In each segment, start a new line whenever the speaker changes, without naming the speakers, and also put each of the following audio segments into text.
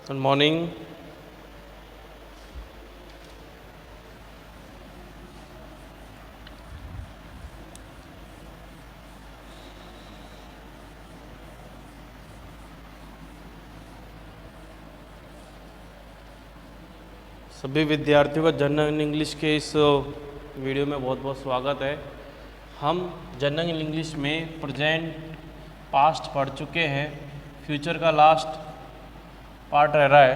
Good morning. सभी विद्यार्थियों का जनरल इंग्लिश के इस वीडियो में बहुत बहुत स्वागत है। हम जनरल इंग्लिश में प्रेजेंट पास्ट पढ़ चुके हैं। फ्यूचर का लास्ट पार्ट रह रहा है।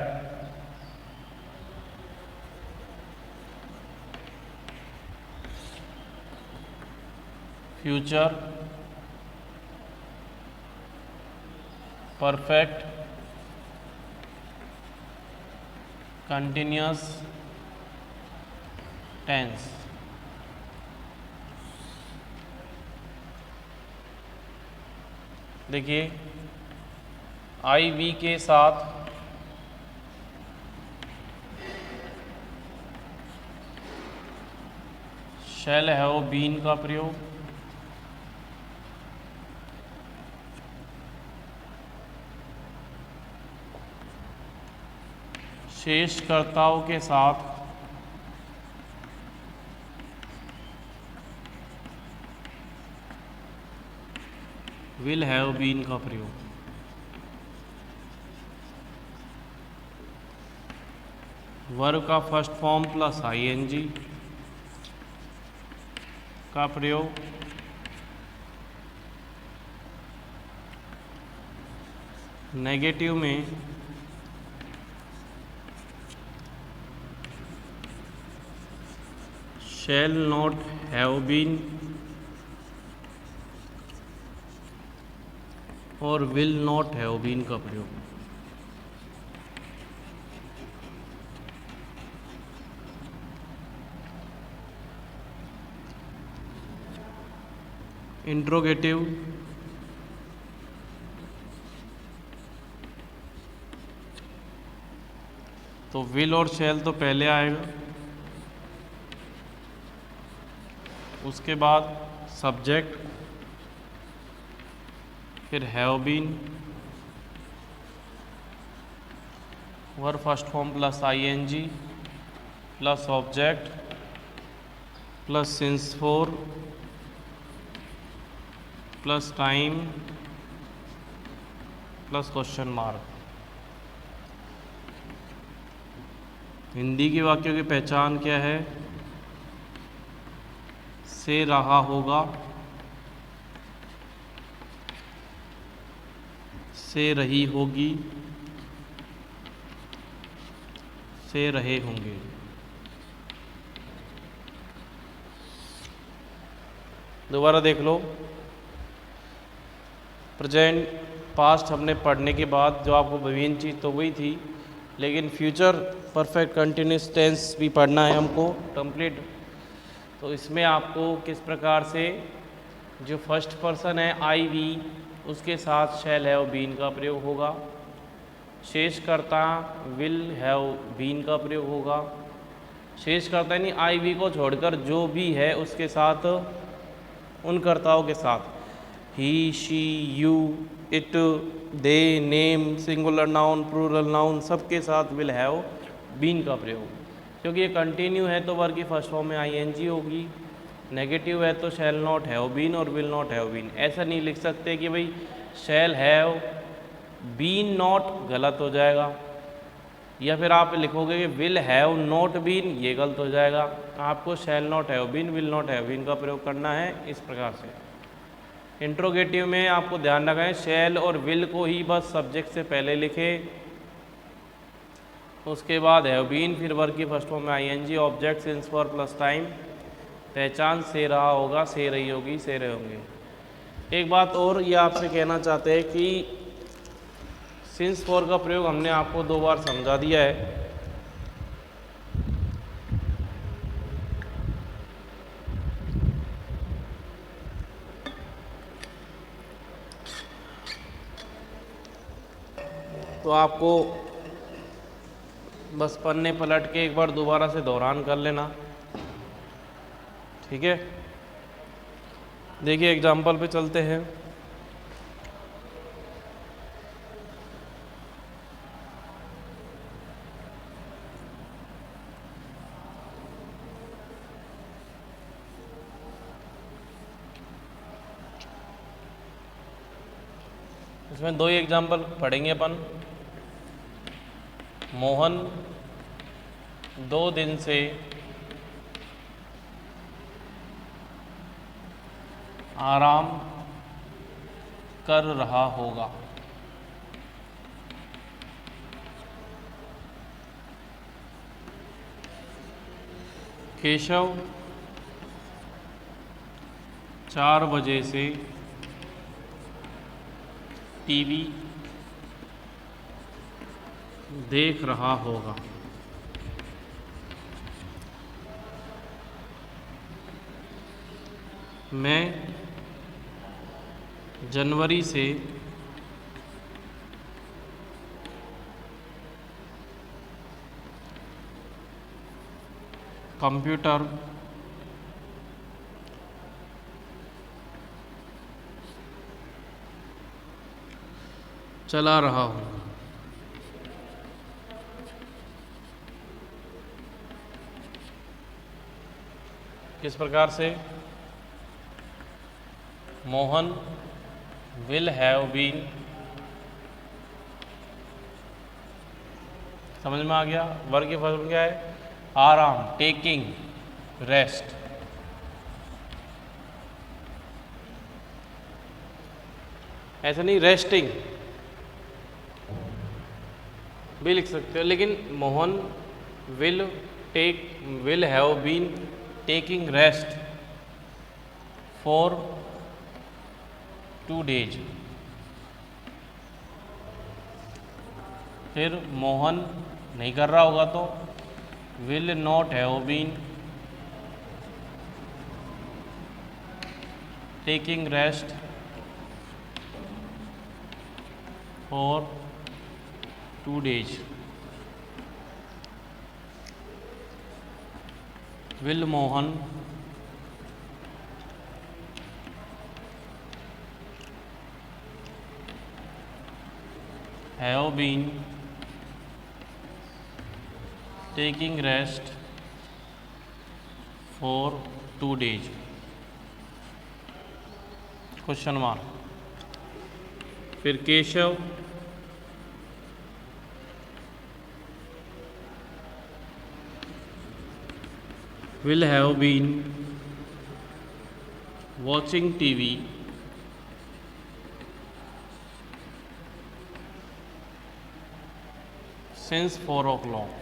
Future perfect continuous tense. देखिए आई वी के साथ शैल हैव बीन का प्रयोग, शेषकर्ताओं के साथ विल हैव बीन का प्रयोग, वर्ब का फर्स्ट फॉर्म प्लस आईएनजी का प्रयोग, नेगेटिव में शैल नॉट हैव बीन और विल नॉट हैव बीन का प्रयोग। इंट्रोगेटिव तो विल और शैल तो पहले आएगा, उसके बाद सब्जेक्ट, फिर have been, verb first form plus I N G plus object plus since for plus time plus question mark. Hindi के वाक्यों की पहचान क्या है? से रहा होगा, से रही होगी, से रहे होंगे। दोबारा देख लो। प्रेजेंट पास्ट हमने पढ़ने के बाद जो आपको विभिन्न चीज़ तो वही थी, लेकिन फ्यूचर परफेक्ट कंटिन्यूस टेंस भी पढ़ना है हमको कंप्लीट। तो इसमें आपको किस प्रकार से जो फर्स्ट पर्सन है आई वी उसके साथ शैल हैव बीन का प्रयोग होगा, शेषकर्ता विल हैव बीन का प्रयोग होगा, शेषकर्ता यानी आई वी को छोड़कर जो भी है उसके साथ, उन कर्ताओं के साथ ही she you it they name singular noun plural noun सबके साथ विल हैव बीन का प्रयोग। क्योंकि ये कंटिन्यू है तो वर्ब की फर्स्ट फॉर्म में आईएनजी होगी, नेगेटिव है तो शैल नॉट हैव बीन और विल नॉट हैव बीन। ऐसा नहीं लिख सकते कि भाई शैल हैव बीन नॉट, गलत हो जाएगा, या फिर आप लिखोगे कि विल हैव नॉट बीन, ये गलत हो जाएगा। आपको shall not have been will not have been का प्रयोग करना है इस प्रकार से। इंट्रोगेटिव में आपको ध्यान रखें शैल और विल को ही बस सब्जेक्ट से पहले लिखे, उसके बाद हैव बीन, फिर वर्ब की फर्स्ट फॉर्म में I N G, object since for plus time, पहचान से रहा होगा, से रही होगी, से रहे होंगे। एक बात और ये आपसे कहना चाहते हैं कि सिंस फॉर का प्रयोग हमने आपको 2 बार समझा दिया है। तो आपको बस पन्ने पलट के एक बार दोबारा से दोहरान कर लेना, ठीक है। देखिए एग्जाम्पल पे चलते हैं। इसमें दो ही एग्जाम्पल पढ़ेंगे अपन। मोहन 2 दिन से आराम कर रहा होगा। केशव 4 बजे से टीवी देख रहा होगा। मैं जनवरी से कंप्यूटर चला रहा हूँ। किस प्रकार से? मोहन विल हैव बीन, समझ में आ गया? वर्ग की फॉर्म क्या है? आराम, टेकिंग रेस्ट। ऐसा नहीं रेस्टिंग भी लिख सकते हो, लेकिन Mohan will have been taking rest for 2 days। फिर मोहन नहीं कर रहा होगा तो will not have been taking rest for 2 days। Will Mohan have been taking rest for 2 days। Question mark. फिर Keshav will have been watching TV since 4 o'clock।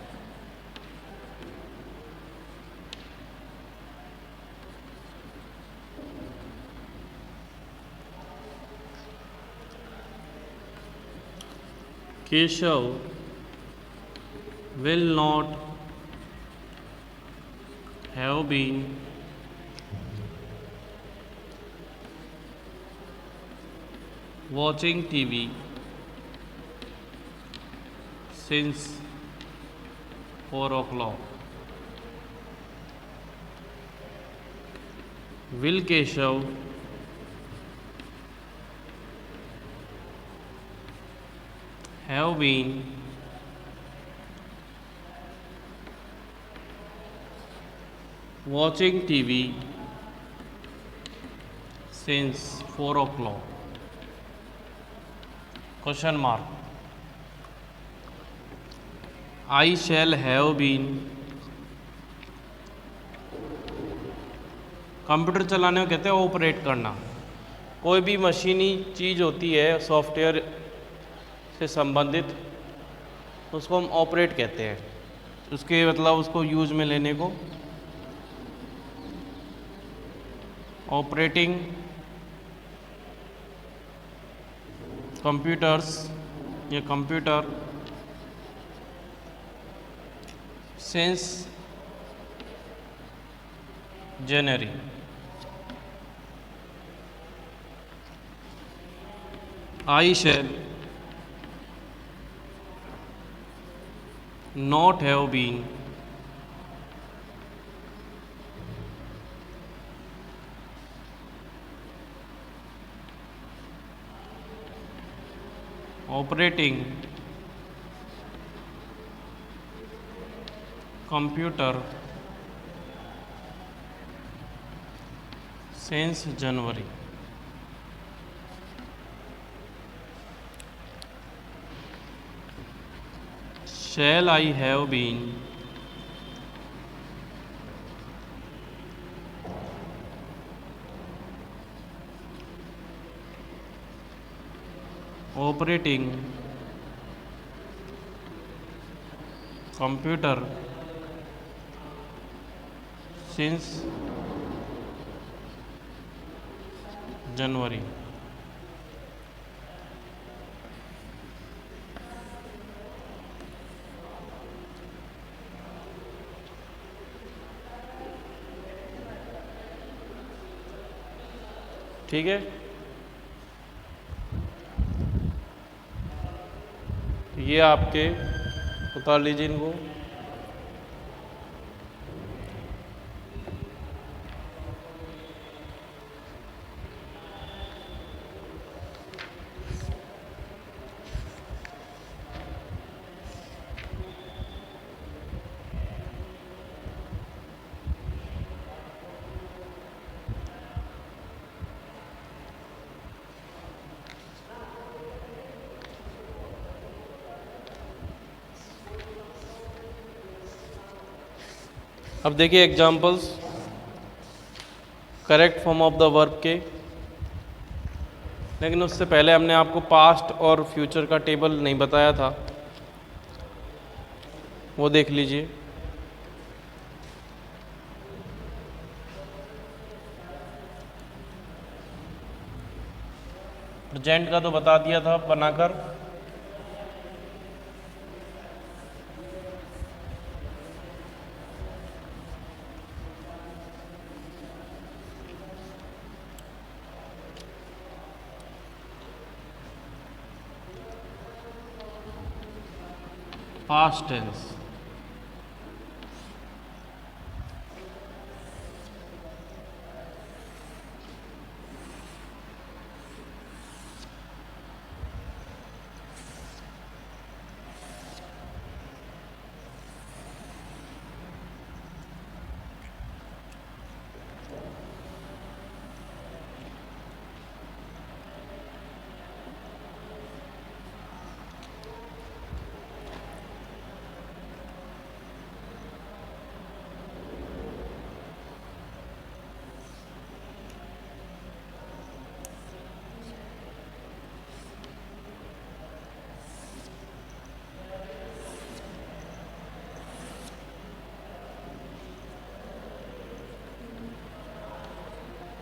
Keshav will not have been watching TV since 4 o'clock। Will Keshav have been watching TV since 4 o'clock। Question mark। I shall have been, computer चलाने को कहते हैं operate करना। कोई भी मशीनी चीज़ होती है सॉफ्टवेयर से संबंधित, उसको हम ऑपरेट कहते हैं। उसके मतलब उसको यूज में लेने को ऑपरेटिंग कंप्यूटर्स या computer since January. I shall not have been operating computer since January। shall I have been operating computer since January। ठीक है, ये आपके उतार लीजिए इनको। अब देखिए examples correct form of the verb के, लेकिन उससे पहले हमने आपको पास्ट और फ्यूचर का टेबल नहीं बताया था, वो देख लीजिए। प्रेजेंट का तो बता दिया था बनाकर। Past tense,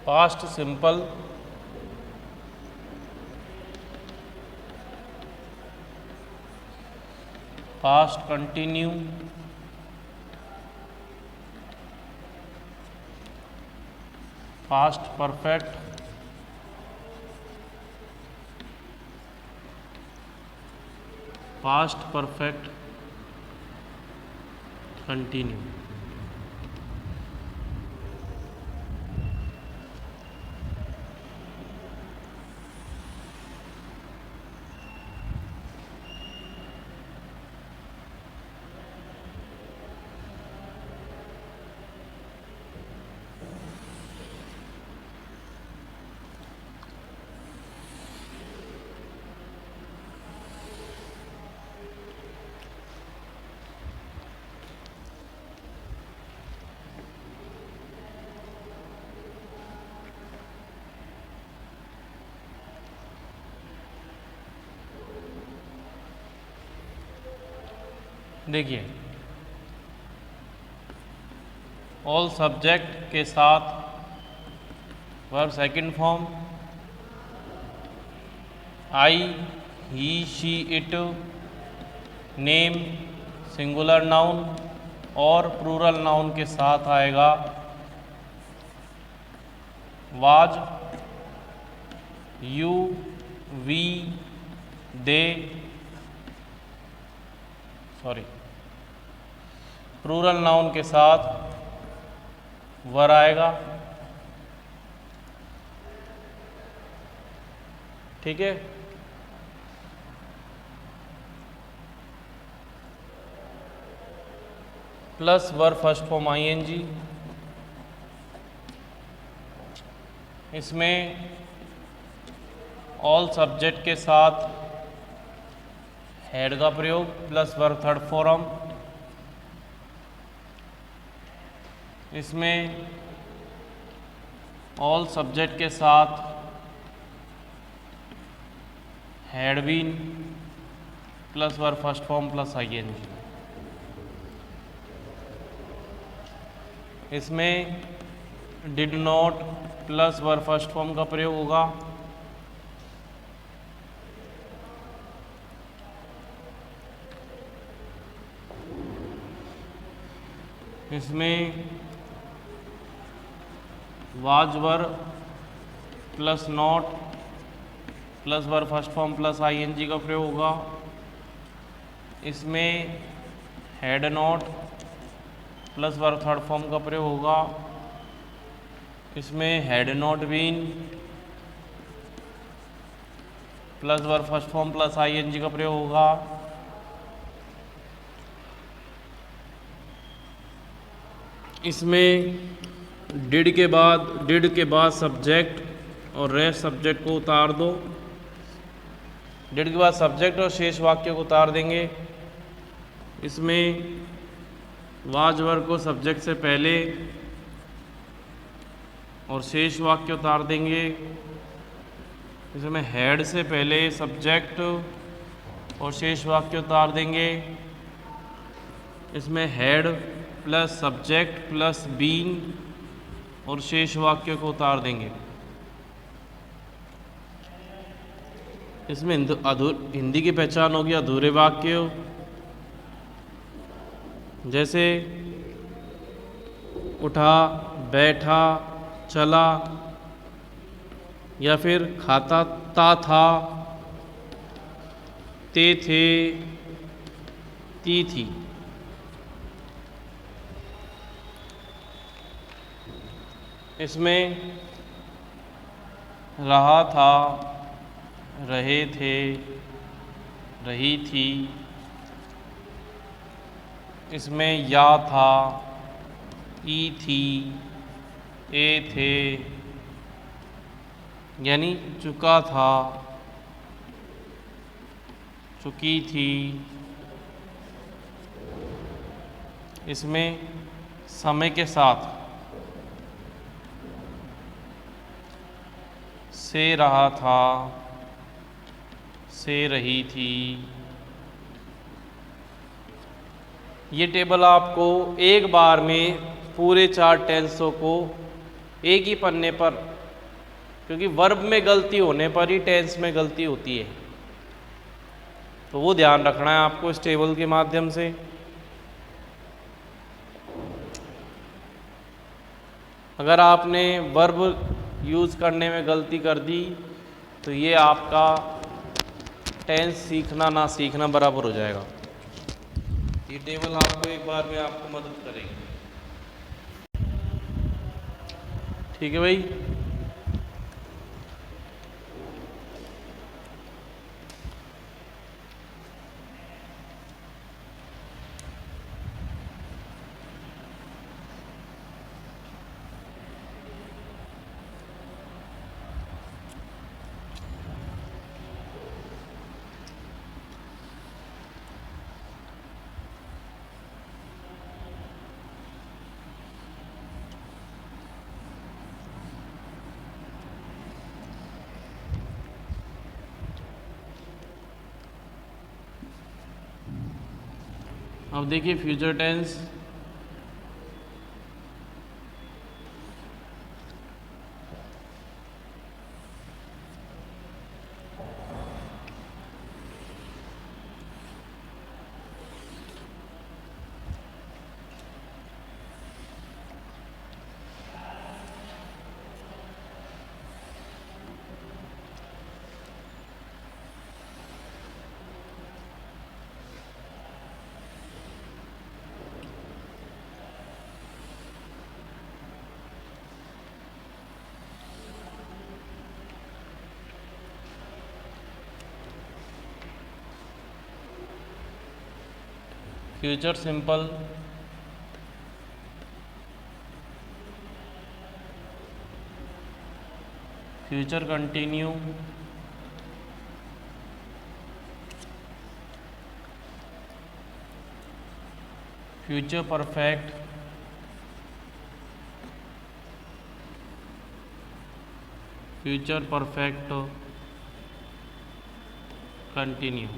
past simple, past continue, past perfect, past perfect continue. देखिए ऑल सब्जेक्ट के साथ verb second form, I, he, she, it, name singular noun और प्लूरल नाउन के साथ आएगा was, you, we, they, plural noun के साथ were आएगा। ठीक है, plus verb first form I N G. इसमें ऑल सब्जेक्ट के साथ हैड का प्रयोग प्लस वर्ब थर्ड फॉर्म, इसमें ऑल सब्जेक्ट के साथ had been plus verb first form plus ING. इसमें did not plus verb first form का प्रयोग होगा। इसमें was verb plus not plus verb first form plus ING का प्रयोग होगा। इसमें had not plus verb third form का प्रयोग होगा। इसमें had not been plus verb first form plus ING का प्रयोग होगा। इसमें डिड के बाद सब्जेक्ट और रेस्ट सब्जेक्ट को उतार दो। डिड के बाद सब्जेक्ट और शेष वाक्य को उतार देंगे। इसमें वाज वर्ब को सब्जेक्ट से पहले और शेष वाक्य उतार देंगे। इसमें हैड से पहले सब्जेक्ट और शेष वाक्य उतार देंगे। इसमें had plus subject plus been और शेष वाक्य को उतार देंगे। इसमें हिंदी की पहचान होगी अधूरे वाक्य, जैसे उठा, बैठा, चला, या फिर खाता था, ते थे, ती थी। इसमें रहा था, रहे थे, रही थी। इसमें या था, ई थी, ए थे, यानी चुका था, चुकी थी। इसमें समय के साथ से रहा था, से रही थी। ये टेबल आपको एक बार में पूरे 4 टेंसों को एक ही पन्ने पर, क्योंकि वर्ब में गलती होने पर ही टेंस में गलती होती है, तो वो ध्यान रखना है आपको इस टेबल के माध्यम से। अगर आपने वर्ब यूज़ करने में गलती कर दी तो ये आपका टेंस सीखना ना सीखना बराबर हो जाएगा। ये टेबल आपको एक बार में आपको मदद करेगी। ठीक है भाई। अब देखिए future tense. Future simple, future continue, future perfect continue.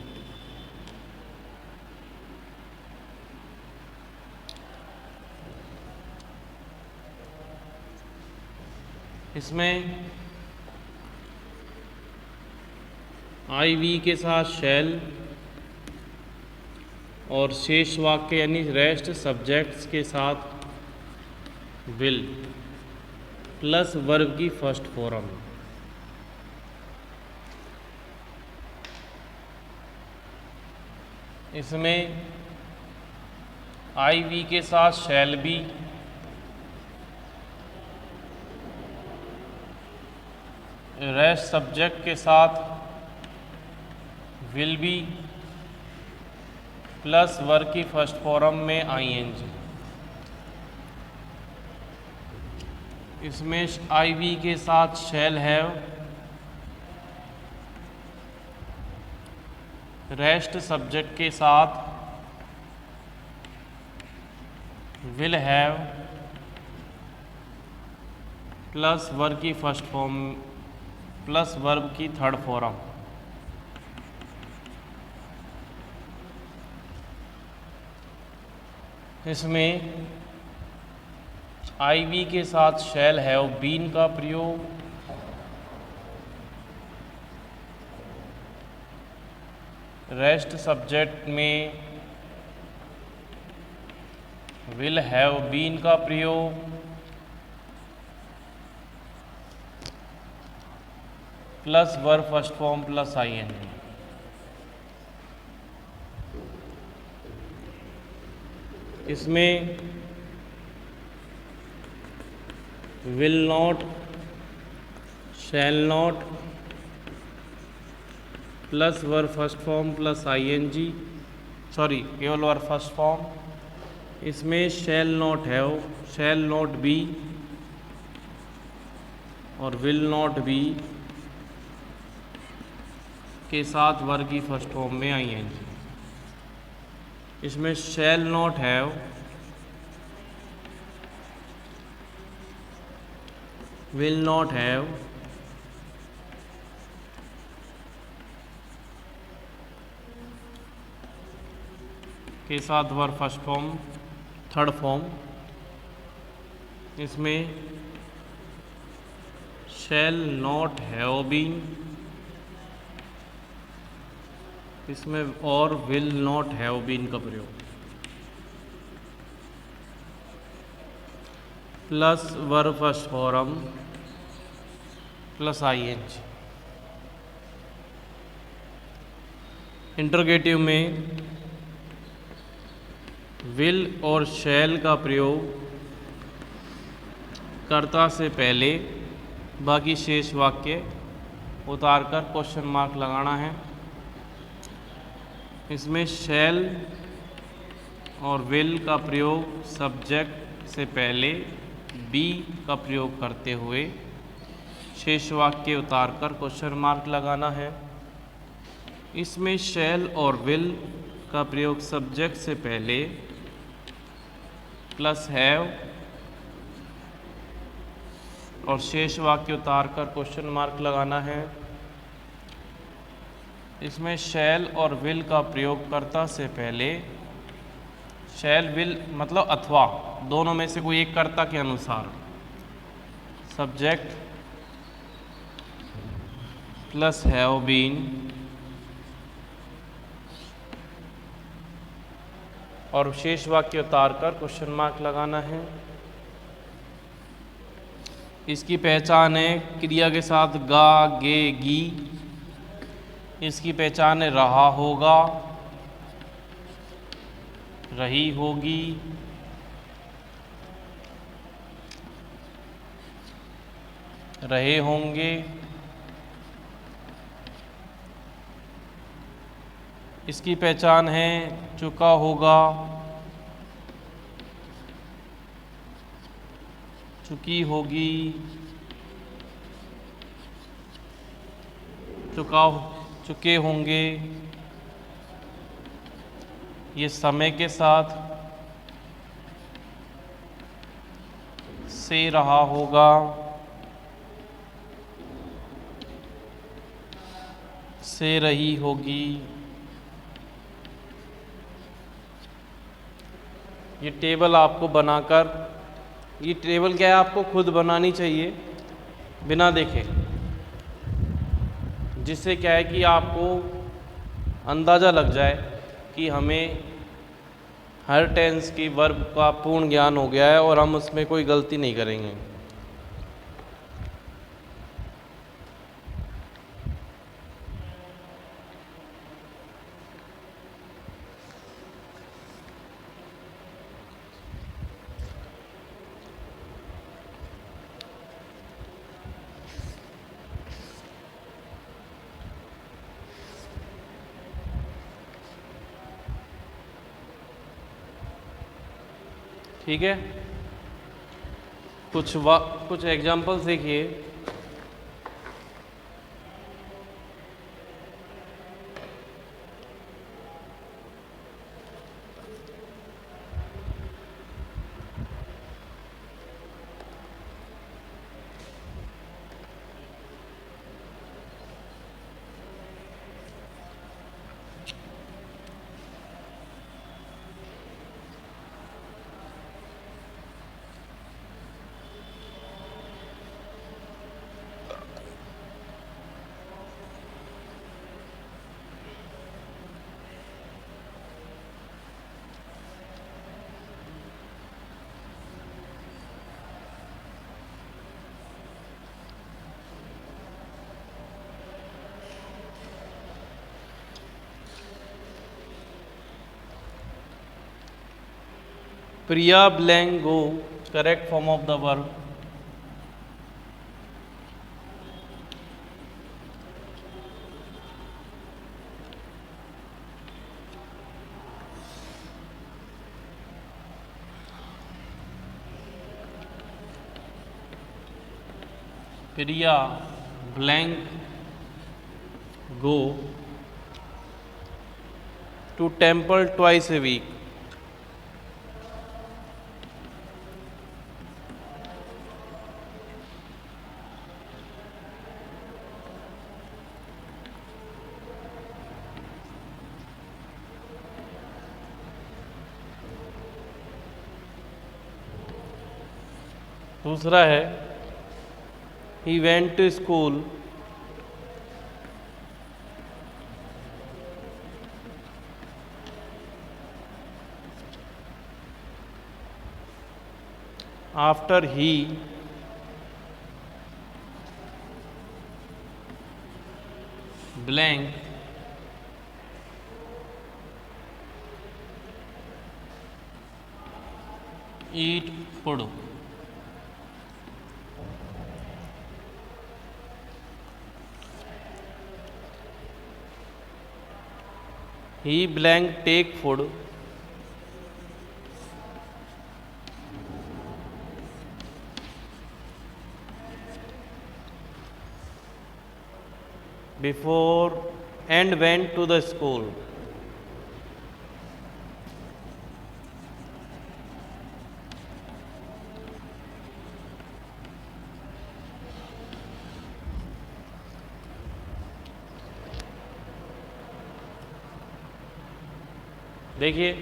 इसमें आई वी के साथ शैल और शेष वाक्य यानी रेस्ट सब्जेक्ट्स के साथ विल प्लस वर्ब की फर्स्ट फॉर्म। इसमें आई वी के साथ शैल बी, रेस्ट सब्जेक्ट के साथ विल बी प्लस वर्ब की फर्स्ट फॉर्म में आईएनजी। इसमें आई वी के साथ शैल हैव, रेस्ट सब्जेक्ट के साथ विल हैव प्लस वर्ब की फर्स्ट फॉर्म प्लस वर्ब की थर्ड फॉर्म। इसमें आई वी के साथ शैल हैव बीन का प्रयोग, रेस्ट सब्जेक्ट में विल हैव बीन का प्रयोग, plus verb first form plus ING. इसमें will not, shall not plus verb first form plus ING, sorry केवल वर्ब फर्स्ट फॉर्म। इसमें shall not have, shall not be और will not be के साथ verb की first form में ING. इसमें shall not have, will not have के साथ verb first form third form. इसमें शैल नॉट हैव बीन, इसमें और विल नॉट हैव बीन का प्रयोग, plus verb first form plus I N G. Interrogative में विल और शैल का प्रयोग कर्ता से पहले, बाकी शेष वाक्य उतारकर क्वेश्चन मार्क लगाना है। इसमें शैल और विल का प्रयोग सब्जेक्ट से पहले बी का प्रयोग करते हुए शेष वाक्य उतारकर क्वेश्चन मार्क लगाना है। इसमें शैल और विल का प्रयोग सब्जेक्ट से पहले प्लस हैव और शेष वाक्य उतारकर क्वेश्चन मार्क लगाना है। इसमें शैल और विल का प्रयोग कर्ता से पहले, शैल विल मतलब अथवा, दोनों में से कोई एक कर्ता के अनुसार, सब्जेक्ट प्लस हैव बीन और शेष वाक्य उतारकर क्वेश्चन मार्क लगाना है। इसकी पहचान है क्रिया के साथ गा, गे, गी। इसकी पहचान है रहा होगा, रही होगी, रहे होंगे। इसकी पहचान है चुका होगा, चुकी होगी, चुके होंगे। ये समय के साथ से रहा होगा, से रही होगी। ये टेबल आपको बनाकर, ये टेबल क्या है, आपको खुद बनानी चाहिए बिना देखे, जिससे क्या है कि आपको अंदाज़ा लग जाए कि हमें हर टेंस की वर्ब का पूर्ण ज्ञान हो गया है और हम उसमें कोई गलती नहीं करेंगे। ठीक है, कुछ एग्जाम्पल्स देखिए। Priya blank go, correct form of the verb. Priya blank go to temple twice a week. दूसरा है he went to school after he blank eat food। he blank take food before and went to the school। देखिए,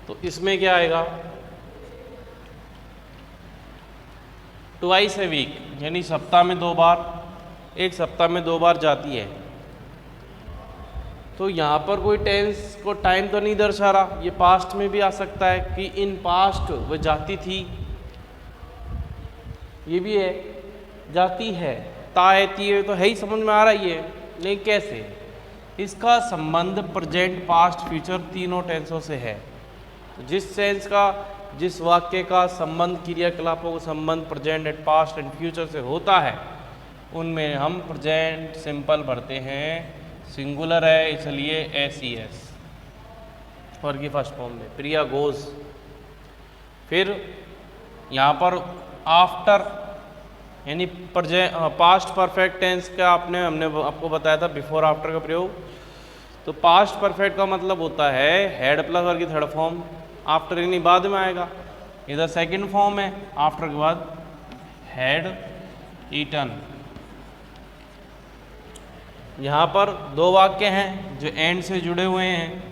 तो इसमें क्या आएगा, twice a week यानी सप्ताह में 2 बार, एक सप्ताह में 2 बार जाती है। तो यहाँ पर कोई टेंस को टाइम तो नहीं दर्शा रहा, ये पास्ट में भी आ सकता है कि इन पास्ट वह जाती थी, ये भी है जाती है, तायती है, तो है ही, समझ में आ रहा ही है। लेकिन कैसे, इसका संबंध प्रेजेंट पास्ट फ्यूचर तीनों टेंसों से है। तो जिस वाक्य का संबंध क्रियाकलापों का संबंध present and past and future से होता है, उनमें हम प्रेजेंट सिंपल भरते हैं, सिंगुलर है इसलिए SES और की फर्स्ट फॉर्म में प्रिया गोज। फिर यहाँ पर आफ्टर यानी पास्ट परफेक्ट टेंस का हमने आपको बताया था बिफोर आफ्टर का प्रयोग। तो पास्ट परफेक्ट का मतलब होता है हेड प्लस वर्ग की थर्ड फॉर्म, आफ्टर यानी बाद में आएगा। इधर सेकंड फॉर्म है, आफ्टर के बाद हैड ईटन। यहाँ पर दो वाक्य हैं जो एंड से जुड़े हुए हैं,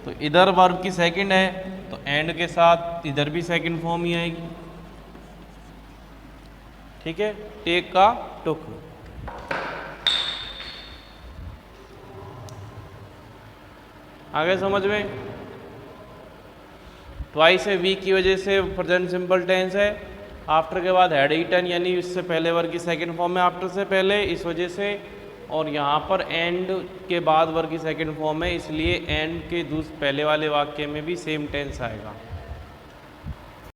तो इधर वर्ब की सेकंड है तो एंड के साथ इधर भी सेकंड फॉर्म ही आएगी। ठीक है, टेक का टुक। आगे समझ में। ट्वाइस है, वीक की वजह से प्रेजेंट सिंपल टेंस है। आफ्टर के बाद हैड ईटन यानी इससे पहले वर्ग की सेकंड फॉर्म है, आफ्टर से पहले, इस वजह से। और यहाँ पर एंड के बाद वर्ग की सेकंड फॉर्म है, इसलिए एंड के पहले वाले वाक्य में भी सेम टेंस आएगा।